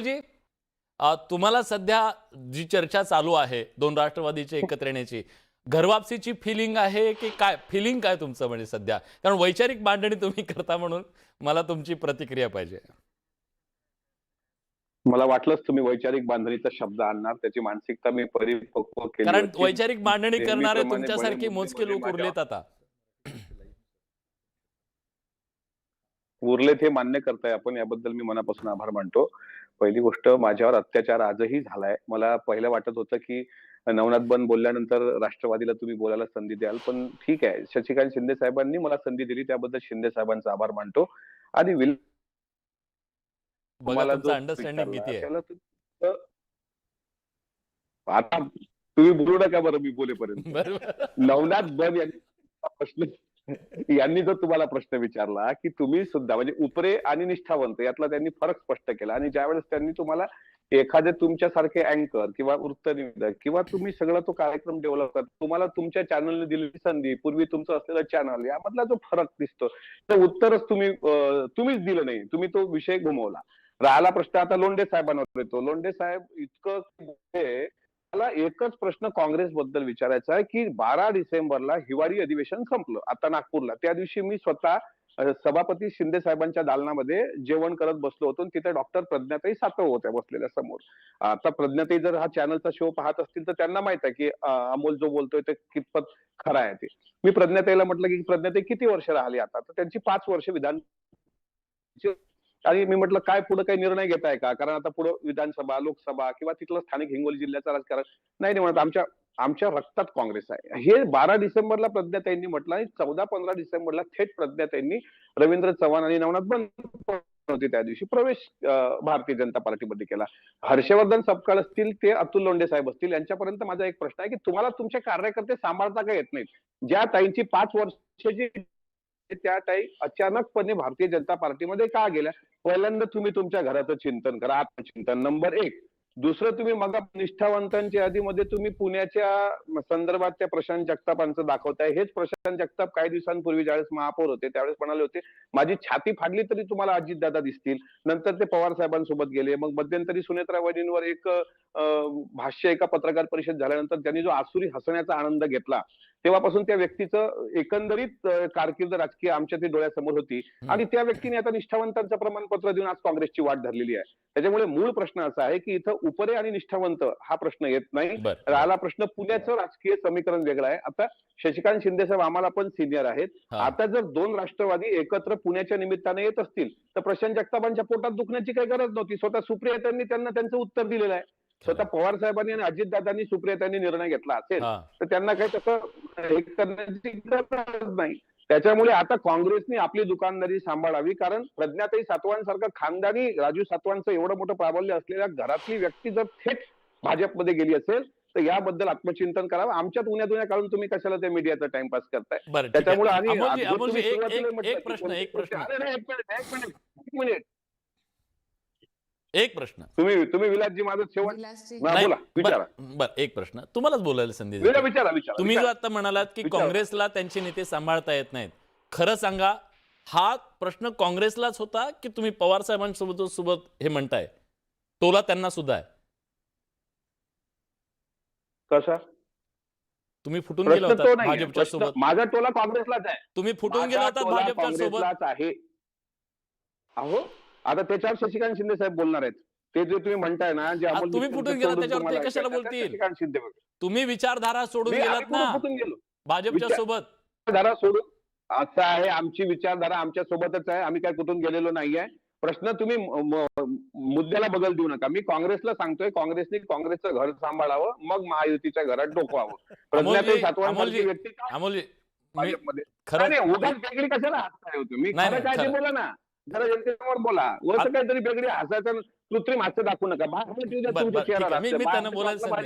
अमोलजी, तुम्हाला सध्या जी चर्चा चालू आहे दोन राष्ट्रवादीचे एकत्र येण्याची, घरवापसीची फिलिंग आहे की काय? फिलिंग काय तुमचं म्हणजे सध्या? कारण वैचारिक मांडणी तुम्ही करता म्हणून मला तुमची प्रतिक्रिया पाहिजे. मला वाटलंच तुम्ही वैचारिक बांधणीचा शब्द आणणार, त्याची मानसिकता मी परिपक्व केली कारण होती. वैचारिक मांडणी करणारे नेहमीप्रमाणे तुमच्यासारखे बडे मोजके मुद्दे लोक माझ्या उरलेत आता. उरलेत हे मान्य करताय आपण, याबद्दल मी मनापासून आभार मानतो. पहिली गोष्ट, माझ्यावर अत्याचार आजही झालाय. मला पहिलं वाटत होतं की नवनाथ बन बोलल्यानंतर राष्ट्रवादीला तुम्ही बोलायला संधी द्याल, पण ठीक आहे. शशिकांत शिंदे साहेबांनी मला संधी दिली, त्याबद्दल शिंदे साहेबांचा आभार मानतो. आणि बघा तुम्हाला तुमचं जो अंडरस्टँडिंग विचारला किती आहे. त्याला आता तुम्ही बोलू नका बरं मी बोलेपर्यंत. बरोबर. नवनाथ बन यांनी जो तुम्हाला प्रश्न विचारला की तुम्ही सुद्धा म्हणजे उपरे आणि निष्ठावंत यातला त्यांनी फरक स्पष्ट केला, आणि ज्यावेळेस त्यांनी तुम्हाला एखादे तुमच्यासारखे अँकर किंवा वृत्तनिवेदक किंवा तुम्ही सगळा तो कार्यक्रम डेव्हलप करता, तुम्हाला तुमच्या चॅनलने दिलेली संधी, पूर्वी तुमचं असलेलं चॅनल, यामधला जो फरक दिसतो, तर उत्तरच तुम्हीच दिलं नाही. तुम्ही तो विषय घुमवला. राहिला प्रश्न आता लोंढे साहेबांवर येतो. लोंढे साहेब इतकं मला एकच प्रश्न काँग्रेस बद्दल विचारायचा आहे की 12 डिसेंबरला हिवाळी अधिवेशन संपलं आता नागपूरला. त्या दिवशी मी स्वतः सभापती शिंदे साहेबांच्या दालनामध्ये जेवण करत बसलो होतो, तिथे डॉक्टर प्रज्ञाताई सातव होत्या बसलेल्या समोर. आता प्रज्ञाताई जर हा चॅनलचा शो पाहत असतील तर त्यांना माहित आहे की अमोल जो बोलतोय ते कितपत खरं आहे ते. मी प्रज्ञाताईला म्हटलं की प्रज्ञाताई किती वर्ष राहिली आता? तर त्यांची 5 वर्ष विधान. आणि मी म्हटलं काय पुढे काही निर्णय घेताय का? कारण आता पुढे विधानसभा, लोकसभा किंवा तिथलं स्थानिक हिंगोली जिल्ह्याचं राजकारण. नाही म्हणत, आमच्या आमच्या रक्तात काँग्रेस आहे. हे 12 डिसेंबरला प्रज्ञाताईंनी म्हटलं, आणि 14-15 डिसेंबरला थेट प्रज्ञाताईंनी रवींद्र चव्हाण आणि नवनाथ बन होते त्या दिवशी प्रवेश भारतीय जनता पार्टीमध्ये केला. हर्षवर्धन सपकाळ असतील, ते अतुल लोंढे साहेब असतील, यांच्यापर्यंत माझा एक प्रश्न आहे की तुम्हाला तुमचे कार्यकर्ते सांभाळता का येत नाहीत? ज्या ताईंची 5 वर्षाची त्या ताई अचानकपणे भारतीय जनता पार्टीमध्ये का गेल्या? पहिल्यांदा तुम्ही तुमच्या घराचं चिंतन करा, आत्मचिंतन नंबर 1. दुसरं, तुम्ही मग निष्ठावंतांच्या यादीमध्ये तुम्ही पुण्याच्या संदर्भात त्या प्रशांत जगतापांचं दाखवताय. हेच प्रशांत जगताप काही दिवसांपूर्वी ज्यावेळेस महापौर होते त्यावेळेस म्हणाले होते, माझी छाती फाडली तरी तुम्हाला अजितदादा दिसतील. नंतर ते पवार साहेबांसोबत गेले. मग मध्यंतरी सुनेत्रा वहिनींवर एक भाष्य एका पत्रकार परिषद झाल्यानंतर त्यांनी जो आसुरी हसण्याचा आनंद घेतला, तेव्हापासून त्या व्यक्तीचं एकंदरीत कारकीर्द राजकीय आमच्या ते डोळ्यासमोर होती. आणि त्या व्यक्तीने आता निष्ठावंतांचं प्रमाणपत्र देऊन आज काँग्रेसची वाट धरलेली आहे. त्याच्यामुळे मूळ प्रश्न असा आहे की इथं उपरे आणि निष्ठावंत हा प्रश्न येत नाही. राहिला प्रश्न पुण्याचं राजकीय समीकरण वेगळं आहे. आता शशिकांत शिंदे साहेब आम्हाला पण सिनियर आहेत. आता जर दोन राष्ट्रवादी एकत्र पुण्याच्या निमित्ताने येत असतील तर प्रशांत जगतापांच्या पोटात दुखण्याची काही गरज नव्हती. स्वतः सुप्रियातांनी त्यांना त्यांचं उत्तर दिलेलं आहे. स्वतः पवार साहेबांनी आणि अजितदादांनी सुप्रियातांनी निर्णय घेतला असेल तर त्यांना काही तसं हे करण्याची गरज नाही. त्याच्यामुळे आता काँग्रेसने आपली दुकानदारी सांभाळावी, कारण प्रज्ञाताई सातवांसारखं खानदानी राजू सातवांचं एवढं मोठं प्राबल्य असलेल्या घरातली व्यक्ती जर थेट भाजपमध्ये गेली असेल तर याबद्दल आत्मचिंतन करावं. आमच्यात उन्या काढून तुम्ही कशाला त्या मीडियाचा टाइमपास करताय? त्याच्यामुळे एक प्रश्न तुम्ही विलासजी माझं शेवट बोला, विचारा. बरं, एक प्रश्न तुम्हालाच बोलायला संधी विचारा. तुम्ही जो आता म्हणालात की काँग्रेसला त्यांचे नेते सांभाळता येत नाहीत, खरं सांगा, हा प्रश्न काँग्रेसलाच होता की तुम्ही पवार साहेबांसोबत हे म्हणताय टोला त्यांना सुद्धा आहे? कसा तुम्ही फुटून गेला होता भाजपच्या सोबत? माझा टोला काँग्रेसलाच आहे. तुम्ही फुटून गेला होता भाजपच्या सोबत आहे. अहो, आता त्याच्यावर शशिकांत शिंदे साहेब बोलणार आहेत. ते जे तुम्ही म्हणताय ना, जे तुम्ही फुटून गेला त्याच्यावर ते कशाला बोलतील? शशिकांत शिंदे तुम्ही विचारधारा सोडून गेलात ना भाजपच्या सोबत. विचारधारा सोडून असं आहे, आमची विचारधारा आमच्या सोबतच आहे. आम्ही काय कुठून गेलेलो नाहीये. प्रश्न तुम्ही मुद्द्याला बदल देऊ नका. मी काँग्रेसला सांगतोय, काँग्रेसने काँग्रेसचं घर सांभाळावं, मग महायुतीच्या घरात डोकवावं. प्रज्ञाताई सातवांसारखी व्यक्ती भाजपमध्ये खरं उगाच वेगळी कशाला हसताय हो तुम्ही? खरं काय ते बोला ना, जरा जनतेसमोर बोला. वरचं काहीतरी वेगळी हसायचं कृत्रिम हास्य दाखवू नका. मी त्यांना बोलायला